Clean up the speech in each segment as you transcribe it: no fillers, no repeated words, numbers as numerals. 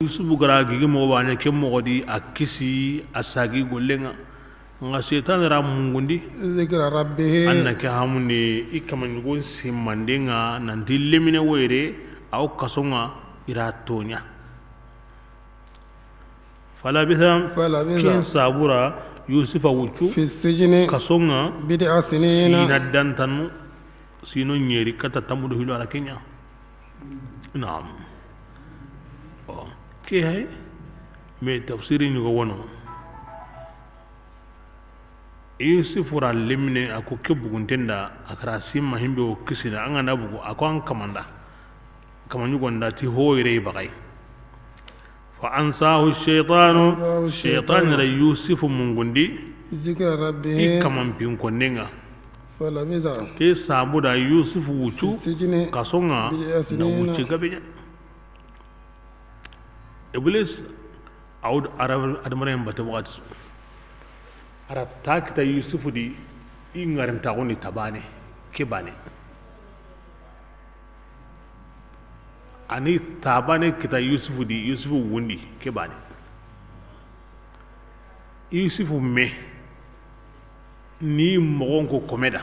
yusufu gara gigi mo banya ke mo di akisi asagi gollenga nga setan ra mungundi ذكر ربه annake hamuni ikaman gon simandenga nan dillemine were aw kasonga ira tonya fala bisa kin sabura yusufa wucu في السجن kasonga بضع سنين sina dantanu sino nyeri kata tamudo hilo ala kenya naam ke hay me tafsiri ni go wono yusufu ra limne ako ke buguntenda akara simma himbe o kisina anga na bugu ako an kamanda kamanyu gonda ti hoyre bagay fa ansahu shaytan ra yusufu mungundi ذكر ربه ikaman pin kondenga فلبث ke sabuda yusufu wucu في السجن kasonga na wuce gabe iblis aud arab admare mbata waqt arab takita yusufu di ingarim tagoni tabane ke bane ani tabane kita yusufu di yusufu wundi ke bane yusufu me ni mogon ko komeda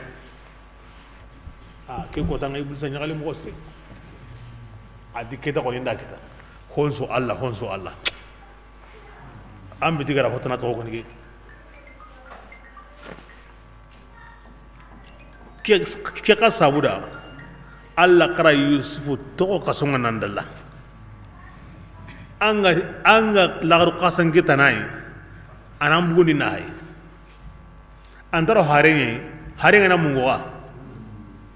ke ko tanga iblis nyagali mo goste adi keta ko ninda kita honso allah an bi tigara hotana to ko ni ke ka sabuda allah kara yusufu to ka songa nandalla anga lagaru qasan kita nai anam buguni nai antaro harenye na mungowa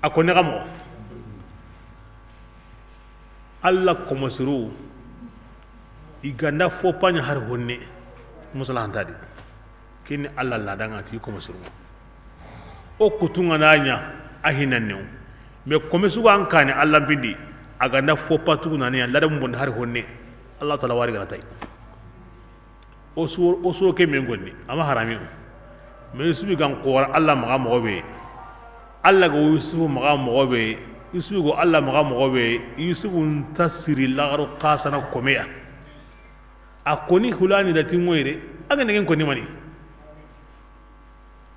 akone kamo allah komosiru iganda fopanya har honne musala hantadi kini allah ladanga ti komosiru o kutunga nanya ahinanne me komisu an kane allah bindi aganda fopatu nani ladam bon har honne allah taala wari gana tay o so ke men gonni ama harami me subi gan qora allah maga mogobe allah go yusufu maga mogobe yusufu go allah maga mogobe yusufu tasiri lagaru qasana komeya akoni hulani da tingoire aga ngen koni mani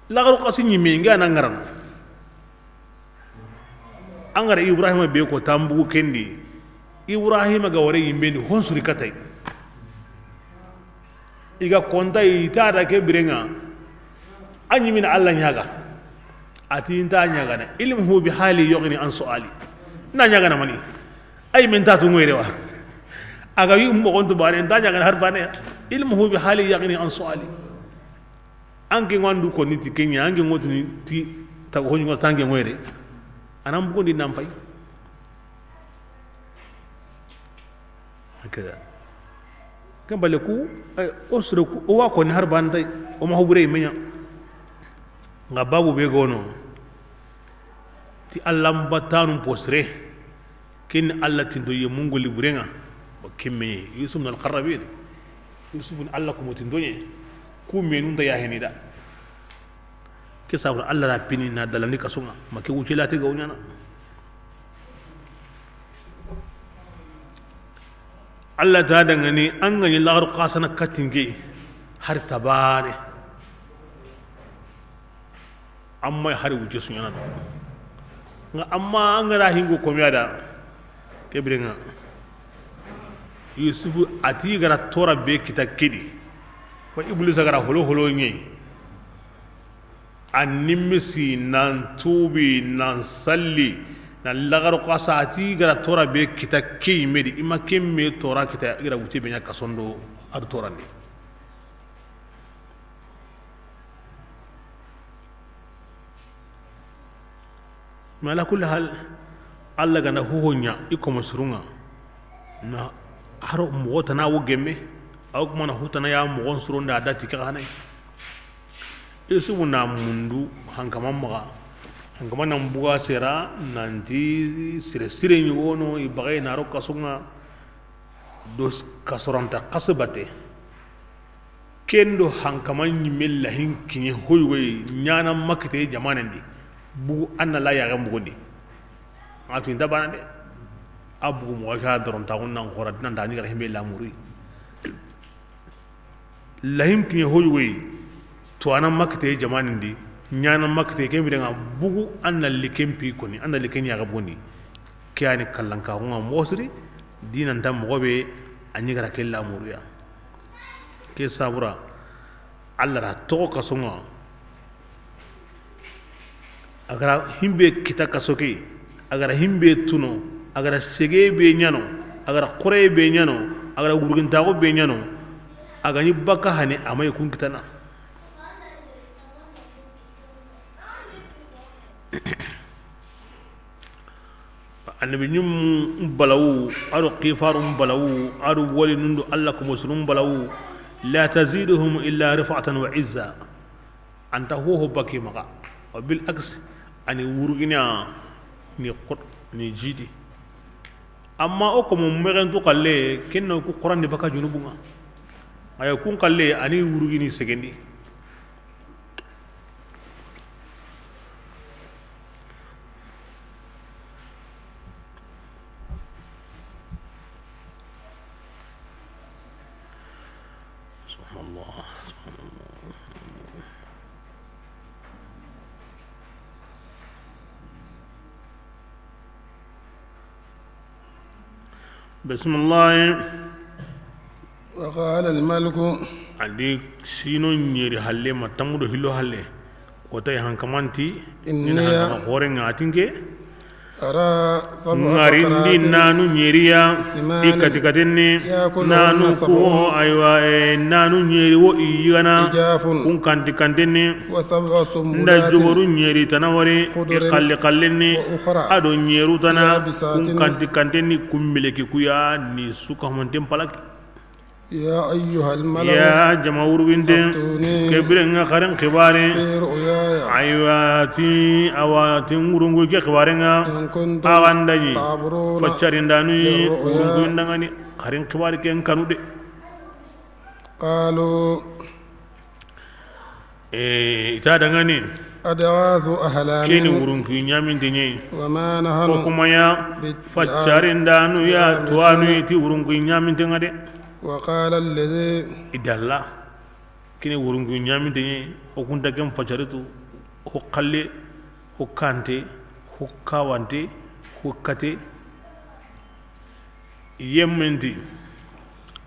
lagaru qasini me ngana ngaran angara ibrahima be ko tambu kendi ibrahima ga wore yimbe ni honsuri katay iga konta ita da ke birenga anyi min allah nyaga ati inta nyaga na ilmuhu bi hali yughni an su'ali na nyaga na mani ay min ta tu ngoyre wa aga wi mo gonto bane inta nyaga har bane ilmuhu bi hali yughni an su'ali anke ngandu ko niti kenya anke ngotu ni ti ta ko nyol tange ngoyre anam bugondi nampay hakada kambale ku osro ku o wa ko ni har bande o ma hobure menya nga babu be gono ti allah batanu posre kin allah tindo ye mungo librenga o kimme yusuf nal kharabin yusuf allah ko motindoye ku menunda ya henida ke sabra allah ra pini na dalani kasunga make wuce lati ga wunyana allah ta dangane an gani lagar qasana katinge har tabane amma har wuce sun yana nga amma an gara hingo komiya da kebiringa yusufu ati gara tora be kita kidi wa iblis gara holo nye an nimisi nan tubi nan salli nan lagar qasa ati gara tora be kita kei medi ima kemme tora kita gara wuce benya kasondo ar tora ni mais ala kulli hal allah gana hohonya iko masrunga na haro mo tana wo gemme aw kuma na hutana ya mo gon surunda dati ka hanai isu na mundu hankama maga hankama nan buga sera nanti sire ni wono ibagay na ro kasunga dos kasoranta kasbate kendo hankama nyimella hin kinye hoywe nyana makite jamanandi bu anna la ya gambu gondi atu inda bana de abu mo ka doron ta wonnan khora nan da ni ga himbe la muri lahim kin hoywe to anan makte jamanin di nyanan makte ke mi daga bugu annal likem pi koni annal liken ya gaboni kiyani kallan ka hunga mosri dinan tam mobe anyi gara kella muruya ke sabura Allah ra to ka songa agara himbe kita kasoke agara himbe tuno agara sege be nyano agara qore be nyano agara gurgunta ko be nyano agani baka hani amay kun kitana annabi nyum balawu aro qifarum balawu aro wali nundu Allah ko muslim balawu la taziduhum illa rifatan wa izza anta huwa baki maka wa bil aks ani wurgina ni jidi amma o ko mo megen to kalle kenno ko qur'an de baka junubunga ay kun kalle ani wurgini segendi subhanallah بسم الله وقال الملك عندي سينو نيري حلي ما تمدو هلو حلي وتاي هانكمانتي إني هورين اتينكي أرى سبع ngarindi بقرات nanu nyeriya سمان ikatikatenni يأكلهن nanu سبع ko aywa nanu nyeri wo iyana عجاف kun kantikantenni وسبع nda سنبلات jogoru nyeri tanawari خضر kallenni وأخرى ado nyeru tana يابسات kun kantikantenni kumbeleki kuya ni suka honten palaki يا أيها الملأ ya jama'ur binde أفتوني kebirenga karen kibare في رؤياي awati ngurungu ke kibarenga إن كنتم agandani تعبرون faccarindanu للرؤيا urungu indangani karin kibari ken kanude قالوا ita dangani أدواث أحلام keni urungu nyamintenye وما ko نحن kuma ya faccarindanu ya tuwanu iti urungu nyamintenga de وقال الذي idalla kini urungu nyamintenye o kunta ken faccaritu ho kalle ho kante ho kawante ho kate yemmenti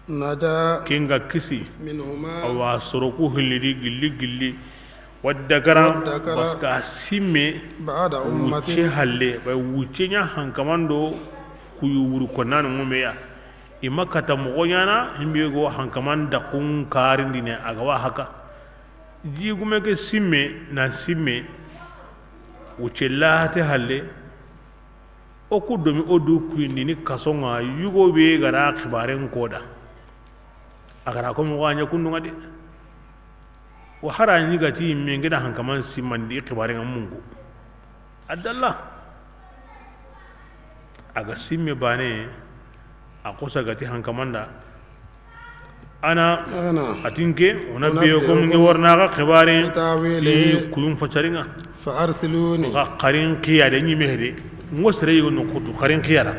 نجا kinga kisi منهما awa soroku hillidi gilli waddakara waddakara baska simme بعد wuce أمة halle bai wuce nya hankamando kuyu wuru konnan ngumeya ima kata mogo nyana himbe go hankaman da kun karindi ne agawa haka ji gume ke simme na simme wuce late halle o ku domi o du kuindi ni kasonga yugo be gara khibaren koda agara ko mo wanya kundu ngade wa hara ni gati me ngida hankaman simandi khibaren mungu adalla aga simme bane a kusa gati hankamanda ana atinke ona biyo ko ngi warna ga khibare ti kuyum facaringa فأرسلوني ga qarin qiya da nyi mehde ngosre yugo no kutu qarin qiyara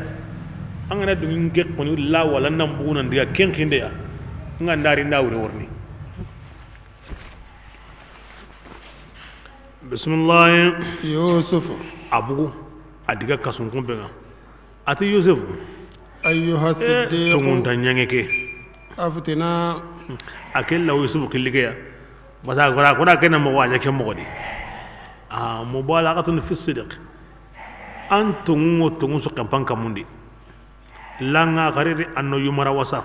angana du ngi ko ni la wala nam bunan diga ken khinde ya nga ndari ndawre worni bismillah يوسف abugo adiga kasun kumbenga ati yusuf أيها الصديق tungunta nyangeke أفتنا akel la yusuf killigeya basa gora kuna kena mo wanya ke mo di mubalaghatun fi sidq tungu so kampan kamundi langa gariri anno yumara wasa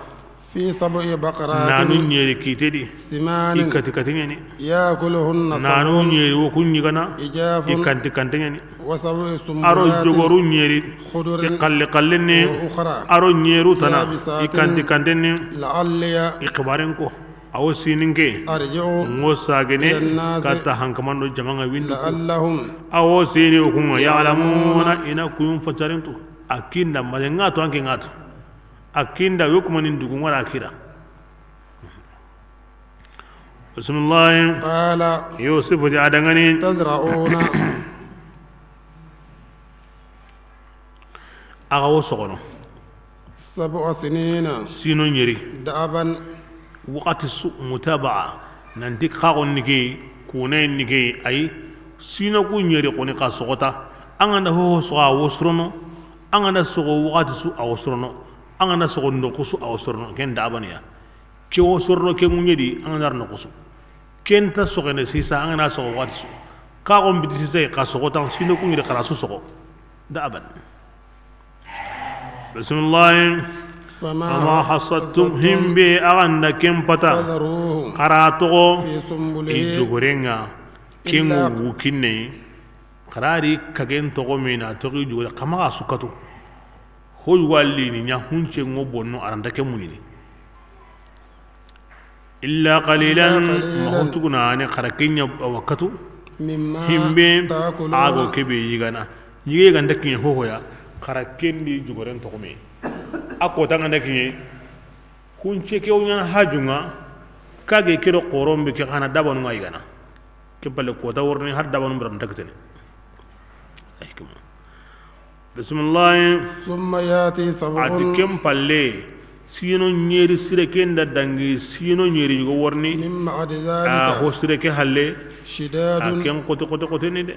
في سبع بقرات nanu nyeri kitedi سمان ikati katinyani يأكلهن nanu سبع nyeri wo kunyigana عجاف ikanti kantanyani وسبع aro سنبلات jogoru nyeri خضر qallinni وأخرى aro nyeru tana يابسات ikanti kantani لعلي ikbaren ko awo sininke أرجع ngo sagene الناس kata hankamando jamanga windu ko لعلهم awo sini o kunga ya'lamuna ina kuyum facarintu akinda malenga to anke ngato akinda yokumani ndugu ngara akira bismillah قال yusuf ja adangani تزرعون aga wo sogono 7 سنين sino nyeri دأبا wakati su mutabaa nanti khagon nige kunay nige ay sino ku nyeri koni ka sogota angana ho so a wosrono angana sogo wakati su a wosrono angana sogo ndoko su a wosrono ken dabaniya ke wosrono ke munyedi angana no kusu ken ta sogo ne sisa angana sogo wakati su khagon biti sisa ka sogota sino ku nyeri karasu sogo daban bismillah وما حصدتم هم بي أغنى كم پتا قراتو إجوغرينغا كينغو وكيني قراري كغين توغو مينا توغي جوغري قمغا سكتو هو يوالي نيا هنچه ngو بونو أراندا كموني إلا قليلا مهوتوغنا آني قرقين وكتو هم بي آغو كبي يغانا يغانا كين هو يا قرقين دي جوغرين توغو مي ako tanganda kinye kunche ke unyana hajunga kage kiro qorombe ke khana dabanu ngai gana kempale ko ta worni har dabanu bram dagtene aykum bismillah thumma yati sab'un ati kempalle sino nyeri sire kenda dangi sino nyeri go worni min ba'd dhalika ho sire ke halle shidadun ken kote ni de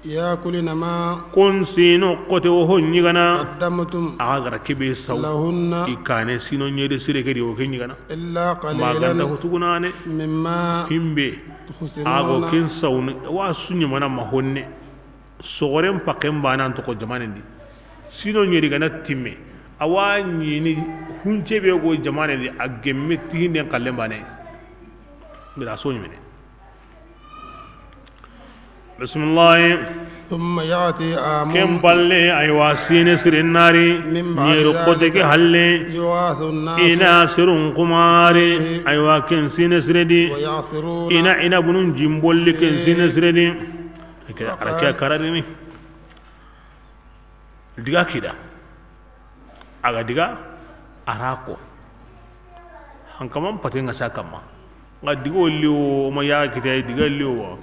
yakulina ma kon sino kote o honni gana qaddamtum aga rakibe saw lahunna ikane sino nyede sire kedi o kenyi gana illa maganda qalilan hotugunane mimma himbe ago ken sawni wa sunni mana ma honne sogorem pakem banan to ko jamanendi sino nyedi gana timme awani ni hunce be go jamanendi agemme tinde kalle bane mira sonni mene بسم الله ثم يأتي آمون كم بالله أيوا سين سر النار نيرو قدك هل يواث الناس إنا سرون قماري أيوا كن سين سردي ويعصرون إنا بنون جيمبول كن سين سردي أركيا كاراني ديغا كيدا أغا ديغا أراكو هنكمان باتين غساكما غا ديغو ليو ما يا كيتا ديغا ليو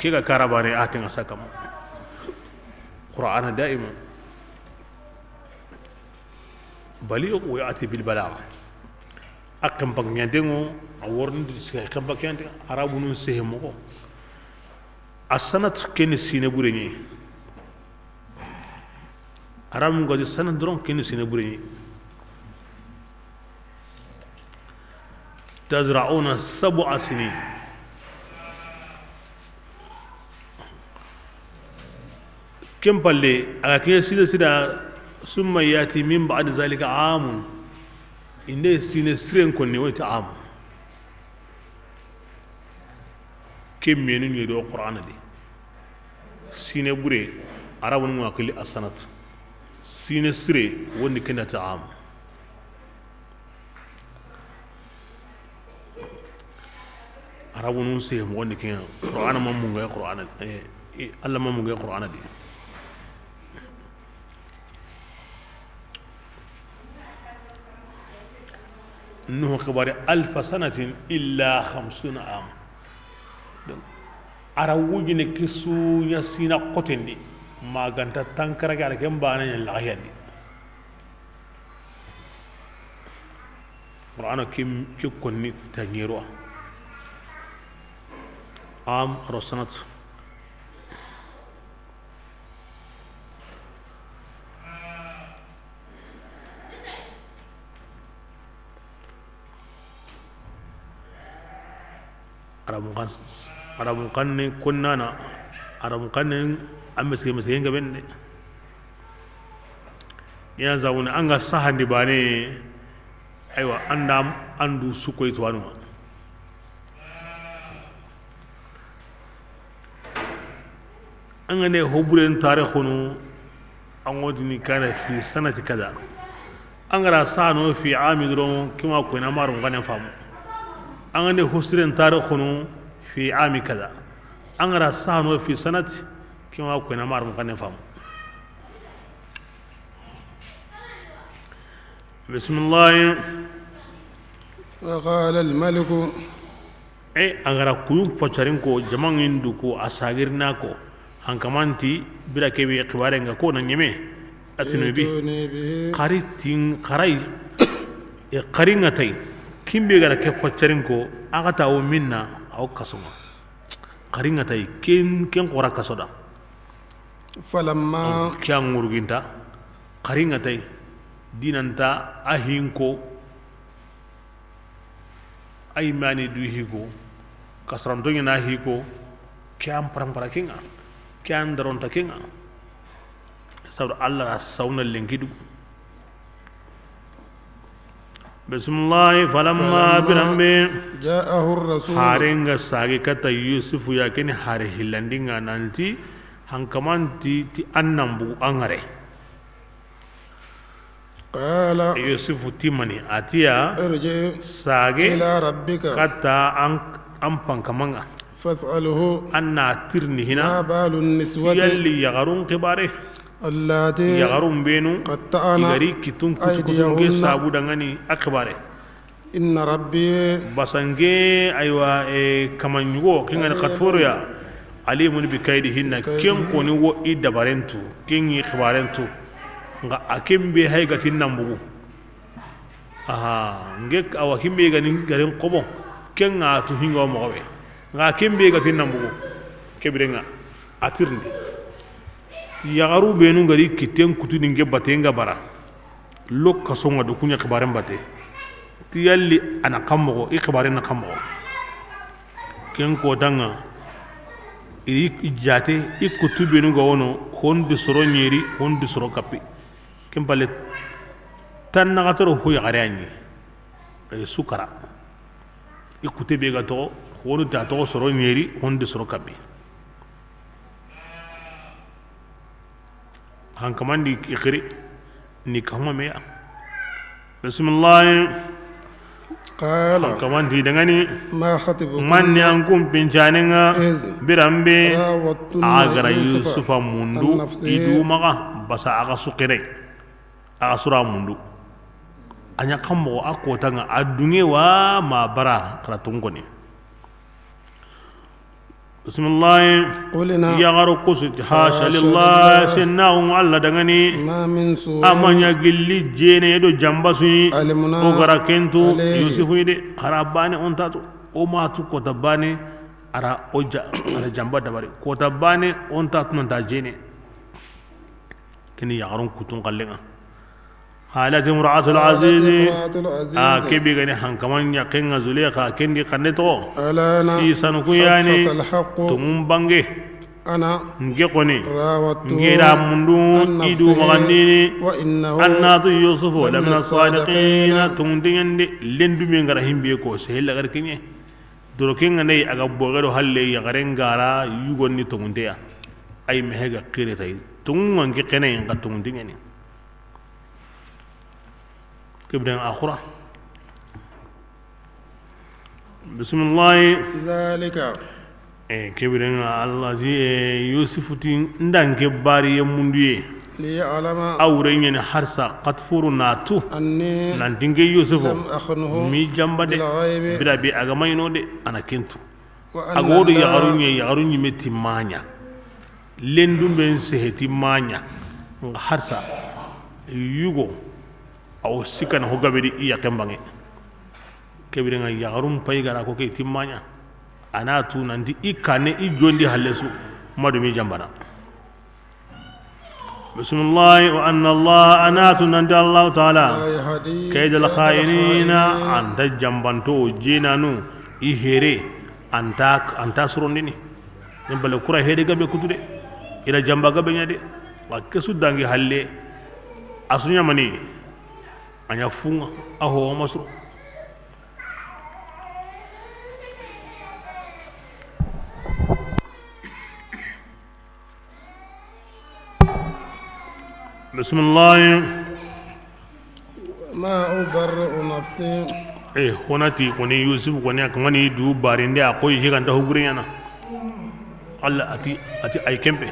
كيغا كاراباني آتين غساكما قرآن دائما بليغ ويأتي بالبلاغة أكم بكيانتينو أورن كم بكيانتين عربون سيهمو السنة كين سينبوريني عربون قد السنة درون كين سينبوريني تزرعون 7 سنين كم بالله أكيد سيدا ثم يأتي من بعد ذلك عام إن سين سرين كوني ويت عام كم منين يدو القرآن دي سين بري عرب نقول السنة سين سري وين كنا عام عرب نسيه وين كنا القرآن ما مونغ القرآن الله ما مونغ القرآن دي إنه كبار 1000 سنة إلا 50 عام أراوجي نكسو يسينا قتندي ما غانتا تانكرا على كم بانا يلاغيان دي قرآن كم كوني تنيروا عام رسنة aramu kanne kunnana aramu kanne ammeske mesken gaben de ya zawuna anga sahandi bane aywa andam andu sukoy to wanu anga ne hoburen tarikhunu angodini kana fi sanati kaza angara sano fi amidron kima ko na maru ngane famu angane husren tarikhunu في عام كذا أنغرا سانو في سنة كما كنا مار مكان فهم بسم الله وقال الملك أي أنغرا كيوم فشارينكو جمعين دوكو أساغيرناكو هنكمانتي بلا كبي كبارين كو نجمع أتنو بي قريتين قراي قرينتين kimbe gara ke faccarin ko aga ta o minna aw kasuma karinga tay ken qora kasoda فلما kya ngurginta karinga tay dinanta ahinko ay mani du higo kasram to ngina higo kya parampara kinga kya ndaronta kinga sabr Allah sawna lengidu bismillah falamma birambe جاءه الرسول harenga sage kata yusufu yakini hare hilandinga nanti hankamanti ti annambu angare قال yusufu timani atiya ارجع sage إلى ربك kata an pankamanga فاسأله anna tirni ما hina بال النسوة yalli yagarun kibare اللاتي yagarun benu قطعن igari kitun kutun ke أيديهن sabu dangani akbare إن ربي basange aywa kamanyugo kinga katforo ya alimun bi kaidihinna ken koni wo idabarentu ken yi khibarentu nga akembe hay gatin nambugu aha nge awa himbe ganin garin qobo ken nga tu hingo mowe nga kembe gatin nambugu kebrenga atirndi yagaru benu ngari kiten kutu ninge batenga bara lokka songa do kunya khibaren bate tiyalli ana kammo i khibaren na kammo ken ko danga iri jate i kutu benu ga wono hondi soro nyeri hondi soro kapi ken palle tan na gatoro ho yagare anyi e sukara i kutu be ga to wonu ta to soro nyeri hondi soro kapi hankamandi ikiri ni kama meya bismillah قال hankamandi dangani ما خطبكم manni an kum pincaninga birambe راوتن agara يوسف yusufa عن mundu نفسه idu maga basa aga sukire aga sura mundu anya kammo akotanga adunge wa ma bara karatungoni bismillah قلنا yagaru kusut hasha lillah sinnahu alla dangani ما من سوء amanya gilli jene do jambasu علمنا o gara kentu عليه yusufu ide harabane on tatu o matu ko tabane ara oja ara jamba dabari ko tabane on tatu non ta jene kini yagarun kutun kallenga halat imra'atul aziz امرأة العزيز a kebi gani hankaman ya kenga zulekha kendi kanne to ألانا si sanuku yani حقق الحق tumun bange أنا nge koni راودته ngera mundu عن idu نفسه magandini وإنه annatu yusufu la min لمن as-sadiqin الصادقين tungdingande lendu mi ngara himbe ko sehilla gar kinye doro kinga nei aga bogado halle ya garen gara yugonni tungundeya ay mehega qire tay tungon ki kene nga tungdingani kibran akhura bismillah ذلك kibran allah ji yusufu tin ndanke bari ya munduye ليعلم awre nyene harsa qatfuru natu أني nan dinge yusufu لم أخنه mi jamba de بالغيب bira bi aga mayno de ana kentu وأن agodo الله yagarunye meti manya lendu ben seheti manya nga harsa yugo aw sikana ho gabedi iya kembange kebire nga yagarun pay gara ko ke timmanya ana tu nanti ikane i jondi halesu madu mi jambana bismillah wa anna allah anatu nanda allah taala لا يهدي كيد الخائنين أنت جنبانتو جينانو إهيري أنت سرندني نبلا كرا هيدي غبي كتودي إلى جنبا غبي نيادي وكسو دانغي حالي أسنيا مني أنيا فونغ أهو مسرو بسم الله ما أبرئ نفسي honati koni yusuf koni akangani du barinde akoy higanta huguriyana alla ati ay kempe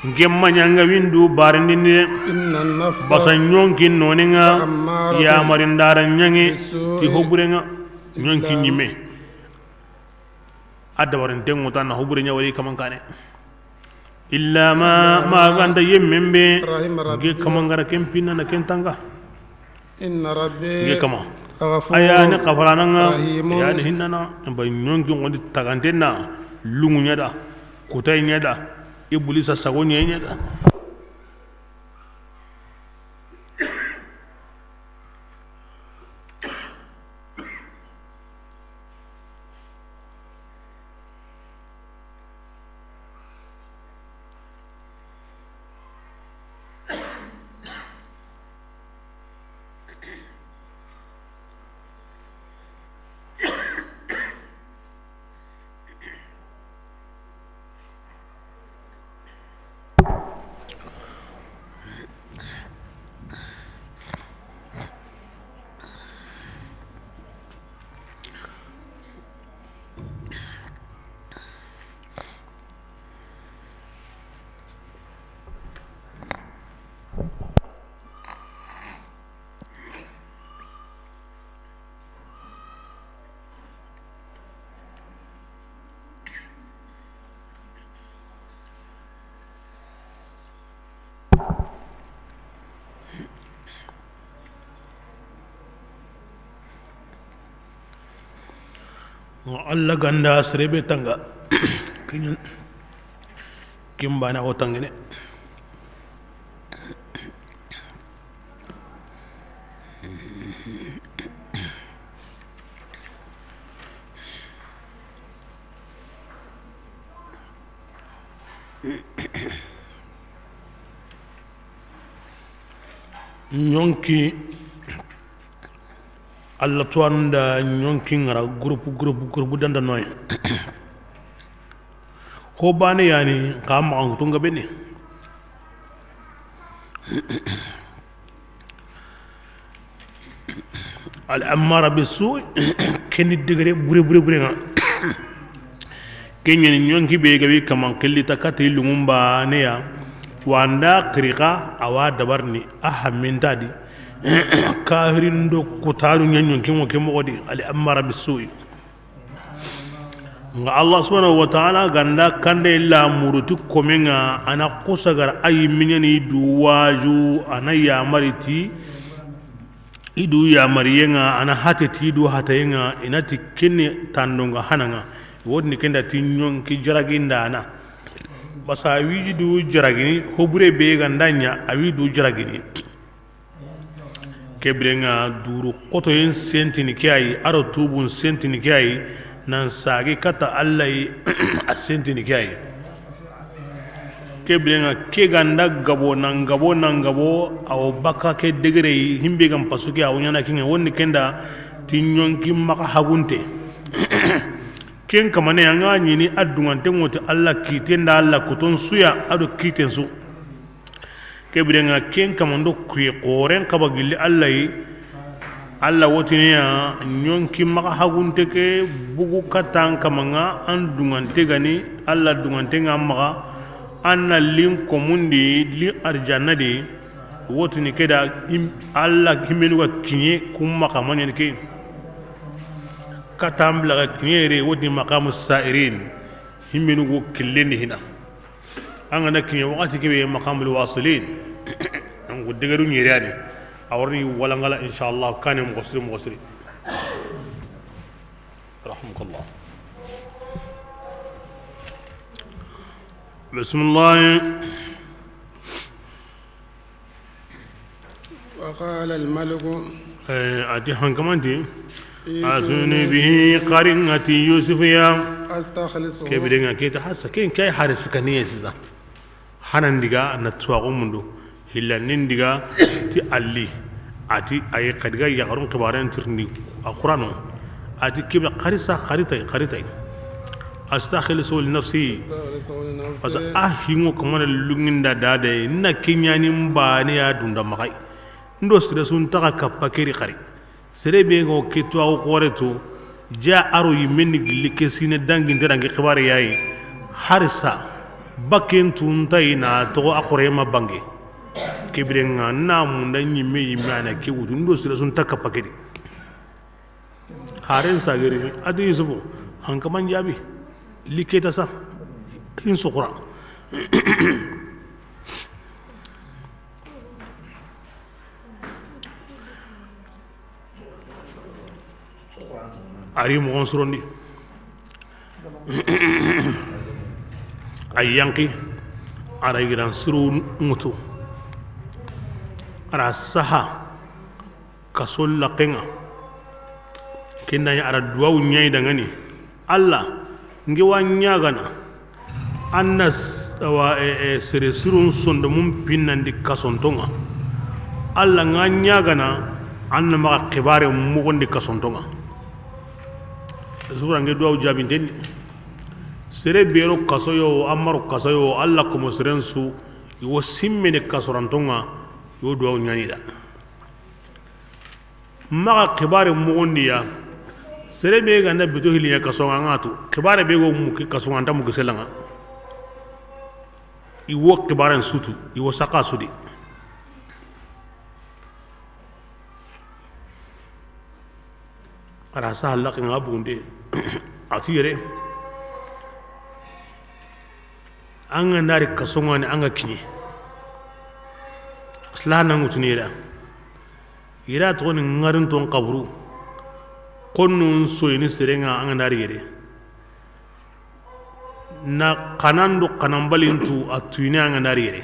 ngemma nyanga windu barinde ni إن النفس basan nyonkin noninga أمارة ya marindara nyangi بالسوء ti hugurenga nyonkin nyime adda warin tengo tan hugurenya wali kamankane illa ma ganda yemmembe رحم nge ربي kamangara kempina na kentanga إن nge ربي kama غفور ayani qafarananga رحيم yani hinnana ba nyonki ngondi tagantenna lungu nyada kutay nyada iblisa sago nyada Allah ganda serebe tangga kinyan kimbana otangene nyonki Allah tuanda nyonki ngara grupu danda noy ko bane yani ka ma tunga bene al amara bisu keni degre bure nga kenyen nyonki be gawi kaman qillita kati lumumba ne ya wanda qriqa awa dabarni ahamin tadi kahirin do kutaru nyanyon kimo odi ali amara bisu'i nga Allah subhanahu wa ta'ala ganda kande la murutu komenga ana kusagar ay minyani duwaju ana ya mariti idu ya mariyenga ana hateti du hatayenga inati kinni tandonga hananga wodni kenda tinyon ki jaraginda ana basa wiji du jaragini hobure be gandanya awi du jaragini kebrenga duru koto yin sentini kiyayi aro tubun sentini kiyayi nan sagi kata allahi a sentini kiyayi kebrenga ke ganda gabo nan gabo awo baka ke degere himbe gam pasuki awo nyana kinga wonni kenda tinyon ki maka hagunte ken kamane yanga nyini addungante ngoti allah kitenda allah kuton suya ado kiten su kebirenga ken kamando kuye qoren kabagilli alla wotiniya nyonki maka hagunte ke bugu katan kamanga an dungante gani alla dungante nga maka anna lin komundi li arjanna de wotini keda alla kimenu ga kinye kumma kamanya ke katam la kinyere wotini maqamus sa'irin himenu go killendi hina anga nakinye wakati kebe maqamul wasilin ngo degaru nyeriani awarni wala ngala inshallah kanem mughsiri rahmukallah bismillah وقال الملك ati hankamanti atuni bihi qaringati yusuf ya أستخلصه kebidenga kita hasa ken kay haris kaniye siza hanan diga na tuwa mundu hillanin diga ti alli ati ay qadiga yaqrun qibaran tirni alquran ati kibla qarisa qaritai astakhlisu li nafsi asa ahingo kamana lunginda dade na kinyani mbani ya dunda makai ndo sire sun taka kapakeri qari sere be ngo kitwa ko qoreto ja aro yimenni gilli kesine dangi nderangi qibare yayi harisa bakken tuntai na to akore ma bange kibrenga na munda nyimme yimana ke wudu ndo sira sun takka pakedi haren sageri adi yusufu hanka man jabi liketa sa in sukura ari mogon surondi ay yanki ara yiran suru ngutu ara saha kasol laqenga kinda ya ara duwaw nyai dangani Allah ngi wa nyagana annas wa sere surun sondo mum pinnandi kasontonga Allah nga nyagana anna ma khibare mu gondi kasontonga sura ngi duwaw jabintendi sere bero kasoyo amaru kasoyo Allah ko musrensu yo simmene kasorantonga yo duwaw nyani da ma khibare mu gondi ya sere be ganda bito hiliya kasonga ngatu khibare be go mu kasonga ntamu giselanga iwo khibaren sutu iwo saka sudi ara sa halak nga bunde ati yere anga ndari kasonga ni anga kinye slana ngutuni ira to ni ngarin ton qabru konnu soyini serenga anga ndari yere na kanando kanambalintu atuyini anga ndari yere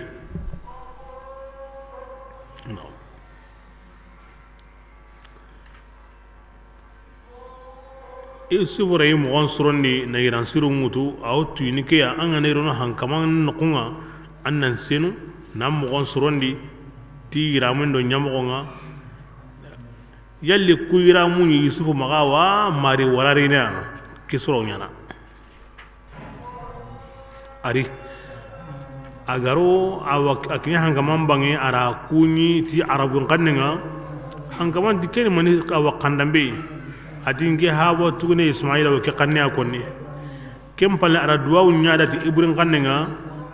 sibura yi mogon surondi na yiran siru ngutu aw tuyini ke ya anga ne rono hankaman nokunga annan senu na mogon surondi ti yiramun do nyamogonga yalli ku yiramun yusufu maga wa mari wararina kisoro nyana ari agaro akinya hankaman bangi ara kunyi ti arabun kannenga hankaman dikeni mani awakandambe atinge habo tugune ismaila wo ke kanne akonni kem pala ara duwaw nyaada ti ibrin kanne nga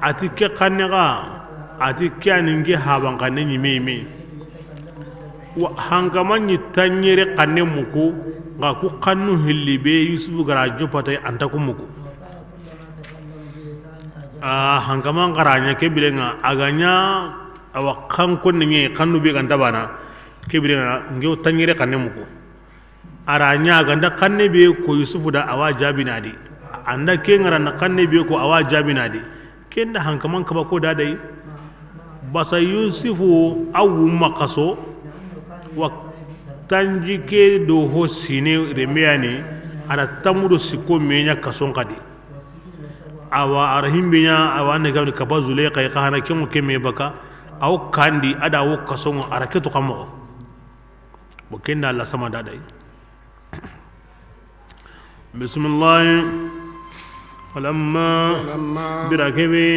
ati ke kanne ga ati kyaninge haban kanne nyime wa hangaman ni tanyere kanne muku nga ku kannu hillibe yusufu gara jopata anta ku muku hangaman garanya ke bilenga aganya awa kankon ni kannu be ganda bana ke bilenga ngew tanyere kanne muku aranya ganda kanne be ko yusufu da awa jabinadi anda ke ngara na kanne be ko awa jabinadi kenda hankaman kaba ko dadai basa yusufu awu makaso wa tanjike do ho sine remeyani ada tamudo siko menya kason kadi awa arhimbinya awa ne gawni kaba zule kay khana kemu keme baka aw kandi ada wo kason araketo kamo bo kenda la sama dadai بسم الله فلما بركبي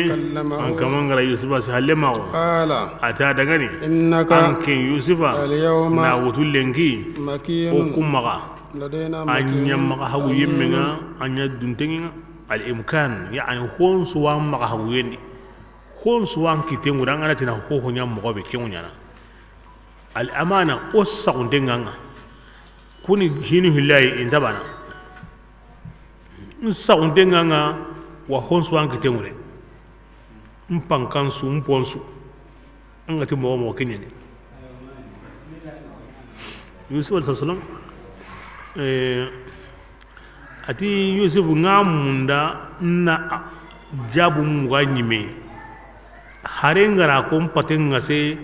كمان غير يوسف سلمه قال أتى دعني إنك أنك يوسف اليوم ناوتول لنكي مكين وكمغا لدينا أن يمغا هو يمغا أن يدنتين الإمكان يعني هون سوان مغا هو يندي هون سوان كتير ورانغا تنا هو نيام مغا بكيونيانا الأمانة أوسعون دينغا kuni hinu hillahi intabana nsaun denganga wa honsu anki tengure mpankansu mponsu angati mo kenyene Yusuf sallallahu ati Yusuf ngamunda na jabu muganyime harengara ko mpatenga se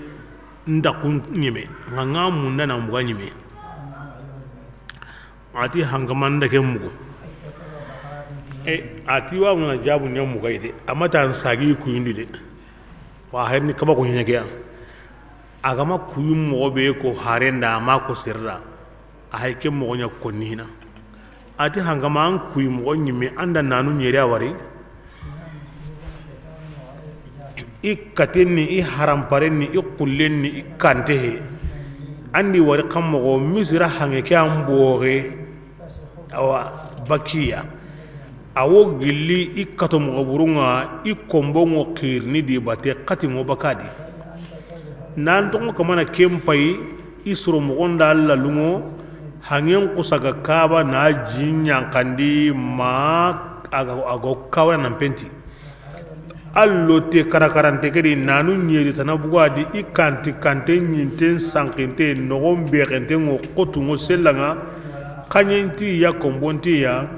ndakun nyime ngamunda na muganyime ati hangamanda ke mugo ati wa ngana jabu nyam mugo ide amata sagi ku yindi de wa harni kaba ko nyake agama ku yum mo be ko harenda ma ko sirra a hayke mo nya ko nina ati hangama an ku yum mo nyime anda nanu nyere awari ikatenni haram parenni kullenni ikantehe andi wari kammo misra hange ke ambore awa bakiya awo gilli ikato mo burunga ikombo ngo kirni di bate kati mo bakadi nan to ko mana kempai isro mo gonda alla lungo hangen kusaga kaba na jinya kandi ma ago kawa nan penti allo te karakarante kedi nanu nyeri tanabuga di ikanti kante nyinten sankinte no gombe kente ngo kotu ngo selanga kanyenti ya kombonti ya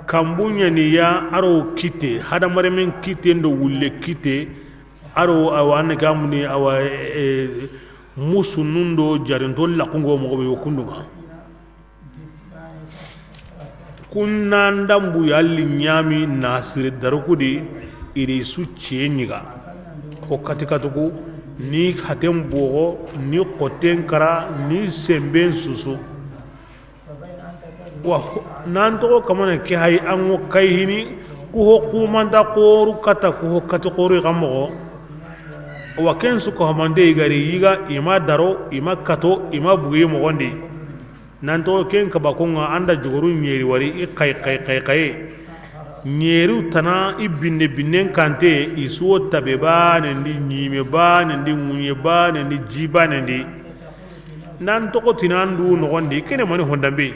kambunya ni ya aro kite hada maremen kite ndo wulle kite aro awane kamuni awa musu nundo jarinto lakungo mo be yokunduma kunna ndambu yalli nyami nasir darukudi iri su ciyenyiga ko katikatuku ni hatem bogo ni qoten kara ni semben susu wa nan to kamana ke hay an kai hini ku ho kumanda qoru kata ku ho kata qoru gamo wa ken su ko mande gari yiga ima daro ima kato ima bugi mo gondi nan to ken ka bakonga anda jogoru nyeri wari i kai nyeru tana ibinne binnen kante isuwo tabe ba nendi nyime ba nendi munye ba nendi jiba nendi nan to ko tinandu no gondi kene mani hondambe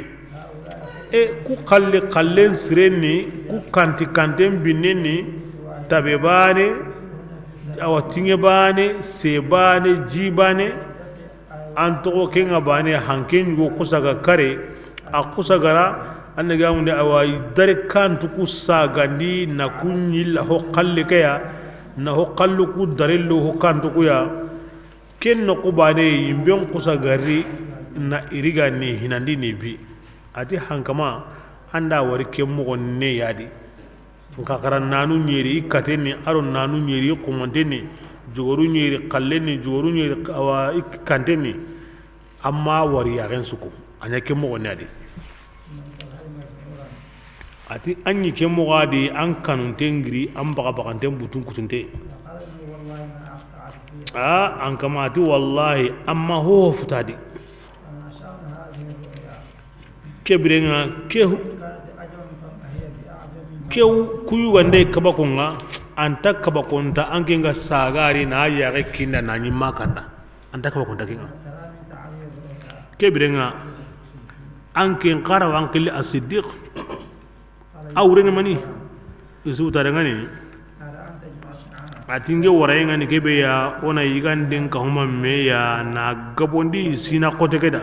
ku kallen sirenni ku kanten binneni tabe bane awatinge bane se bane jibane an to ko kenga bane hanken go kusaga kare a kusagara annaga munde awai dare kan tuku sagandi na kunyi la ho qalle kaya na ho qallu ku darello ho kan tuku ya ken no ko bane yimben kusagari na iriga ni hinandi ni bi ati hankama anda wari kemmo gonne yadi nka karan nanu nyeri ikateni aro nanu nyeri komanteni jogoru nyeri qalleni jogoru nyeri awa ikanteni amma wari ya gen suku anya kemmo gonne yadi ati anyi kemmo gadi an kanun tengri an baga butun kutunte an kama ati wallahi amma ho futadi kebirenga kew kuyu wande kabakonga anta kabakonta angenga sagari na yare kinda na nyima kanda anta kabakonta kinga kebirenga anken qara wankili as-siddiq awrenga mani isu tarangani atinge warayenga ni kebe ya ona yiganden ka huma me ya na gabondi sina kote keda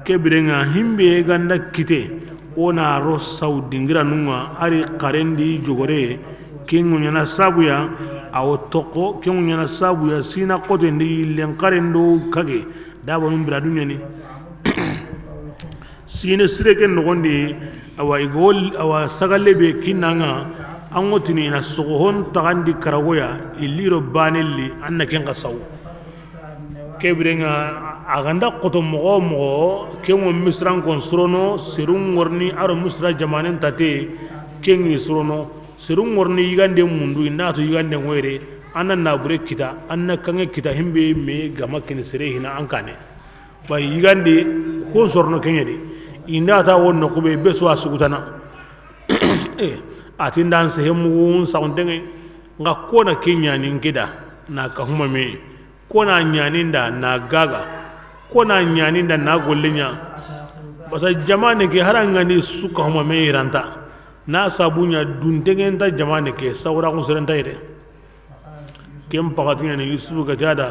kebirenga himbe ganda kite ona ro saudingira nunga ari karendi jogore kingu nyana sabuya awo toko kingu nyana sabuya sina kote ndi len karendo kage dabo mbira dunya ni sine sireke nogondi awa igol awa sagalle be kinanga angotini na sohon tagandi karagoya iliro banelli anna ken qasaw kebirenga aganda qoto mo kengo misran kon surono serung ngorni aro misra jamanen tate kengi surono serung ngorni yigande mundu inato yigande ngoire anna nabure kita anna kange kita himbe me gama ken sere hina ankane bay yigande ko sorno kenyedi inata wonno kube beso asugutana atindan se hemu saundenge nga kona kenya ngida na kahuma me kona nyaninda na gaga kona nyaninda na gollenya basa jamane ke harangani suka huma me iranta na sabunya duntenge nda jamane ke sawra ko serenta ire kem pagatinya ni yusufu gajada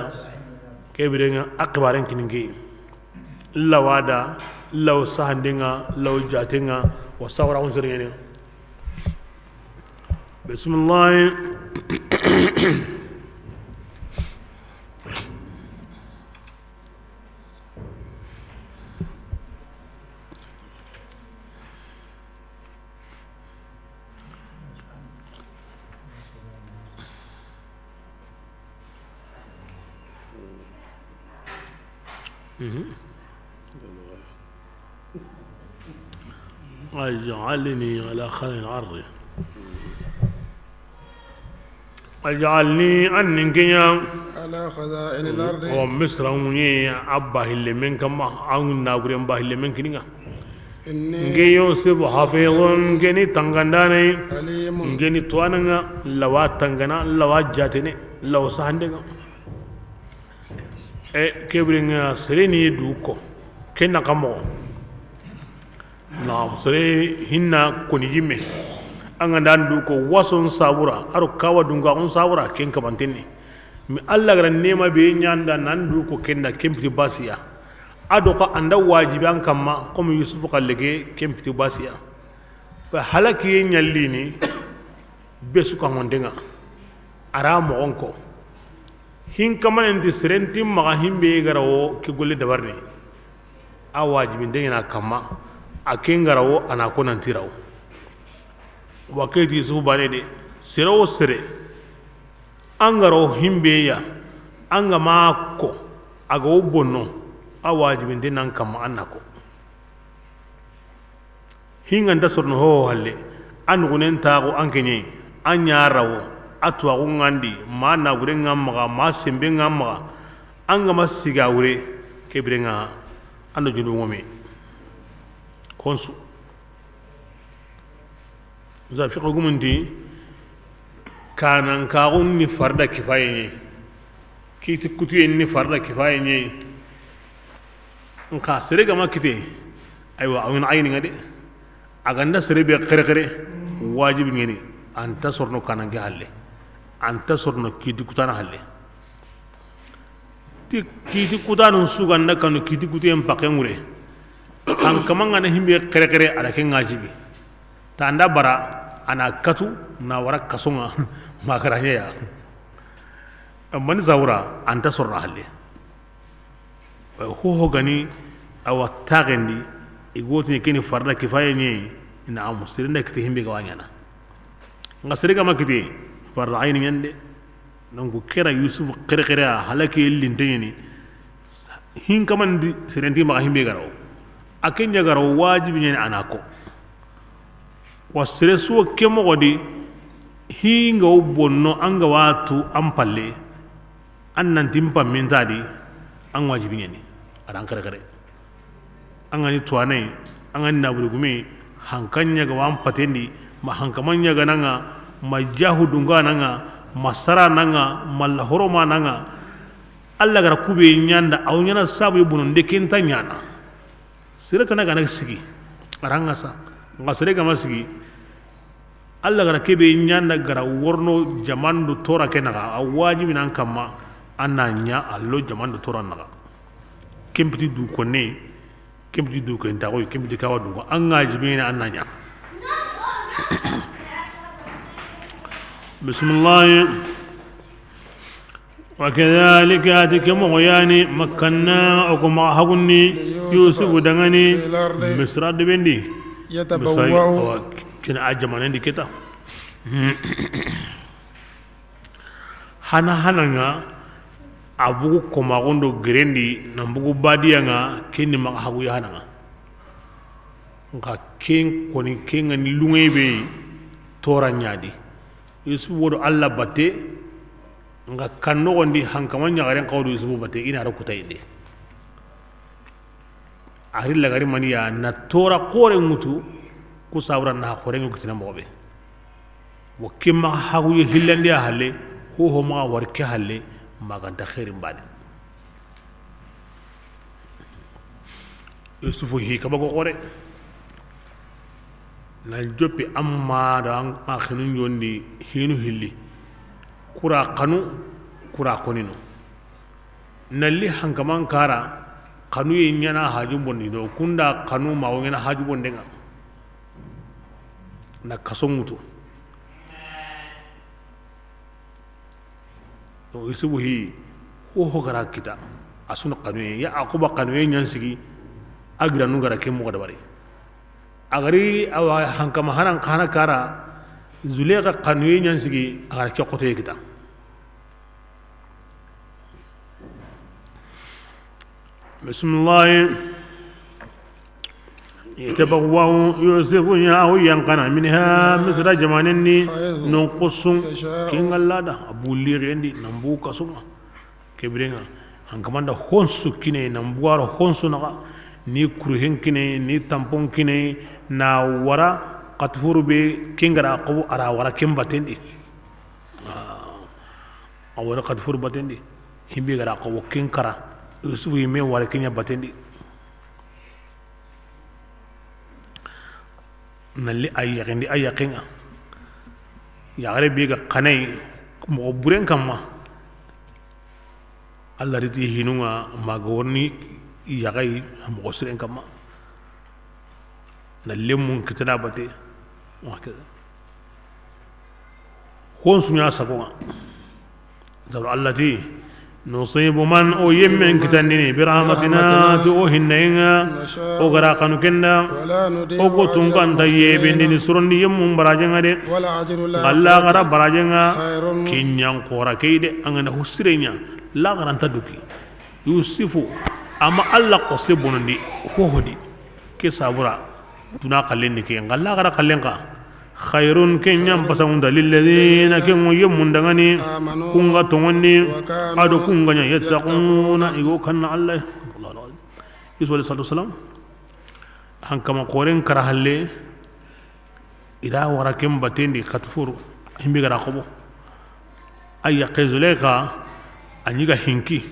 ke birenga akbaren kiningi lawada law sahandinga law jatinga wa sawra ko serengene bismillah اجعلني على خير العرض اجعلني أنكيا على خزائن الأرض ومصر وني أبا اللي من كما عن نابري أبا اللي من كنيا إني يوسف حفيظ إني تنغنداني إني توانا لوا تنغنا لوا جاتني لوا سهندنا كبرنا سريني دوكو كنا كمو نعم سري هنا كوني جيمي anga dandu ko wason sabura aro kawa dunga on sabura ken kabantenni mi alla gara nema be nyanda nandu ko kenda kempti basiya ado ka anda wajibi an kamma comme yusuf kalleke kempiti basiya fa halaki nyallini besu ka ngondenga ara mo onko hin kamanen serenti maga himbe garawo ke golle dabarni a wajibi ndengena kamma aken garawo ana ko nantirawo wakati yusuf bane de sirawo sire an garawo himbe ya an ga mako aga wo bonno a wajibi ndenan kamma annako hinga nda sorno ho halle an gunen tago an kenye an yarawo atwa ngandi ma na gure ngamma ma sembe ngamma an ga masiga wure kebrenga ando jundu ngomi konsu za fi gumunti kanan kagun ni farda kifaye ne kiti kutu ni farda kifaye ne nka sere gama kite aywa awin ayni ngade aganda sere be khere wajibi ngeni anta sorno kanange halle anta sorno kiti kutana halle ti kiti kutana suganda kanu kiti kutu en pakengure an kamanga na himbe khere ala ke ngajibi tanda bara ana katu na wara kasonga makaranya ya amman zawra anta sorno halle ho gani awa tagendi igoti kini farda kifaya ni na amusirinda kiti himbe gawanyana ngasirika makiti farda ayni nyande nangu kera yusuf kere halaki linteni hin kamandi serenti ma himbe garaw akenya garaw wajibi ni anako wasire suwa kemo godi hinga ubonno anga watu ampalle annan timpa mintadi an wajibi ni adan kare an gani tuwanai an gani naburgume hankanya ga wan patendi ma hankamanya ga nanga ma jahudunga nanga masara nanga malahoroma nanga alla gara kube nyanda aw nyana sabu bunun de kenta nyana sirata naga na sigi aranga sa ngasere ga masigi alla gara kebe nyanda gara worno jamandu tora kenaga awajibi nan kamma ananya allo jamandu tora naga kempiti du konne kempiti du ko ntago kempiti kawa du ko angaji bena ananya bismillah وكذلك أتكم غياني مكنا أكم أحقني يوسف دغني مصر دبندي يتبوأ كنا أجمعنا دي كتا hana abugu komagondo gerendi nambugu badia nga kini maka hagu ya hana nga ken koni kenga ni lungebe tora nyadi yusuf wodo alla batte nga kanno gondi hankamanya garen kawdo yusuf batte ina rakuta inde ari lagari maniya na tora kore mutu ku sabra na kore ngutina mobe wo kimma hagu ya hillandi halle ho ma warke halle maganta khairin bani yusufu hi kabago gore na jopi amma da akhinun yondi hinu hilli kura kanu kura konino nalli hankaman kara kanu yinyana haju bondi do kunda kanu ma wona haju bondenga na kasongutu to yusufu hi ho gara kita asuna kanu ya akuba kanu nyansigi agra nu gara ke mo dabari agari awa hankama hanan kana kara zuleka kanu nyansigi agara ke qoto kita bismillah يتبوأ يوسف ياهو ينقنا منها مثل جمانني نقص كين الله ده أبو ليريندي نمبو كسوما كبرنا هنكمان ده هونسو كيني نمبوار هونسو نغا ni kuruhen kine ni tampon kine na wara katfuru be kingara ko ara wara kem batendi a wara katfuru batendi himbe gara ko kinkara usu yime wara kinya batendi nalli ayyaqindi ayyaqinga yagare biga kanai mo buren kamma Allah riti hinunga magorni yagai mo siren kama na lemun kitana bate wakaza hon sunya sabonga zaru allati nusibu man o yemmen kitandini bi rahmatina to hinnainga o gara kanu kenda o ko tunkan tayyebindini surondi yemmun barajenga de alla gara barajenga kinyan qora keide angana husirenya la garanta duki yusufu ama alla qosibundi hohodi ke sabura tuna kallenni ke ngalla gara kallenka khairun kenyam pasangunda lilladhina kengo yemundangani kunga tongoni ado kunga nya yattaquna igo kanna allah allah isu sallallahu salam hankama qoren karahalle ida wara kem batendi katfuru himbi gara khobo ay yaqizuleka anyiga hinki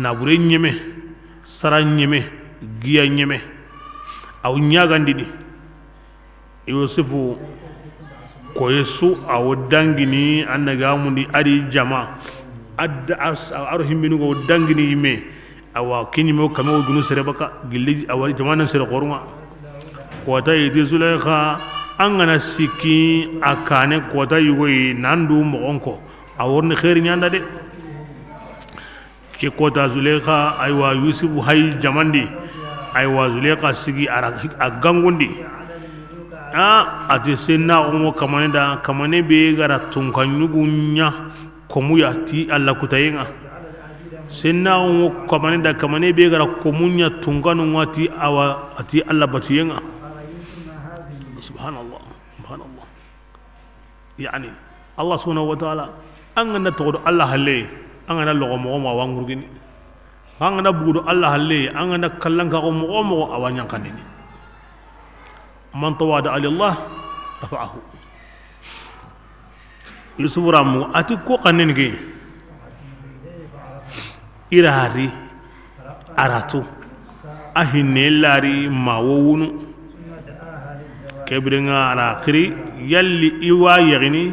nabure nyeme sara nyeme giya nyeme aw nyagandidi yusufu ko yesu awo dangini annaga mundi adi jama adda aro himbinu go dangini yime awa kini mo kamo gunu sere baka gilli awari jamana sere qorunga ko ta yidi zulaykha angana siki akane ko ta yugoyi nandu mo onko aworni khair nyanda de ke ko ta zulaykha aywa yusufu hay jamandi aywa zulaykha sigi ara agangundi ati senna umo kamane be gara tunkanyugunya komuya ti alla kutayenga senna umo kamane be gara komunya tunkanu ngati awa ati alla batiyenga subhanallah yani allah subhanahu wa ta'ala angana todo allah halle angana logo mo ma wangurgini angana bugudo allah halle angana kallanka ko mo awanyankandini man tawada alillah rafa'ahu yusuburamu ati ko kanengi irari aratu ahinelari mawunu kebrenga ara khiri yalli iwa yagini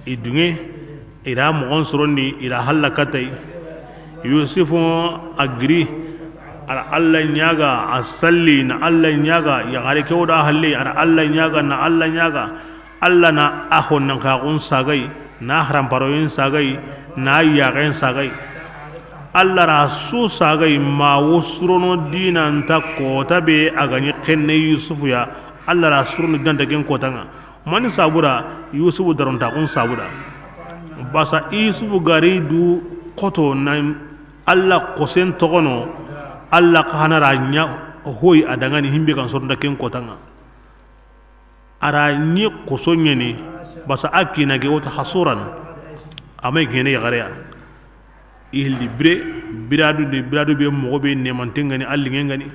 idunge ira mo onsurondi ira halakatai yusufu agri ara allah nyaga asalli na allah nyaga ya gare kewda halle ara allah nyaga na allah nyaga allah na ahon nan ka gun sagai na haram paroyin sagai na yagen sagai allah rasu sagai ma wusrono dinan ta kota be agani kenne yusufu ya allah rasu no dan dagen kotanga mani sabura yusufu daron ta gun sabura basa yusufu gari du koto na allah kosen togono Allah kahana ranya hoy adangani himbe kan sorda ken kotanga ara ni kusonye ni basa akina ge wata hasuran amay gene ya gare ihli biradu be mo be ne mantengani alli ngani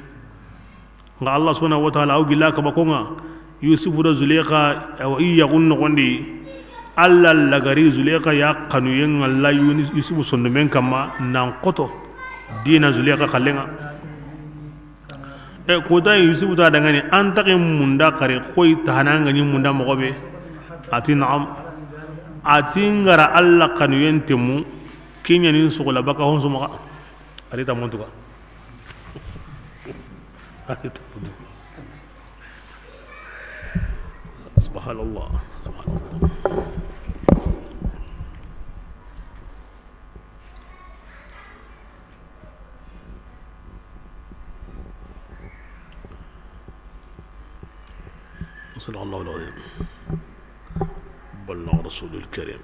nga Allah subhanahu wa ta'ala awgila ka bakonga yusuf da zulekha aw iya gunno gondi Allah lagari zulekha ya kanu yen Allah yusuf sonno men kama nan koto dina zulekha kallenga ko da yusuf ta dangane an taqin munda kare koy tahananga ni munda mogobe ati na'am ati ngara Allah kanu yentemu kinya ni sugula baka hon suma ari ta montuka subhanallah صلى الله عليه وسلم بلغ رسول الكريم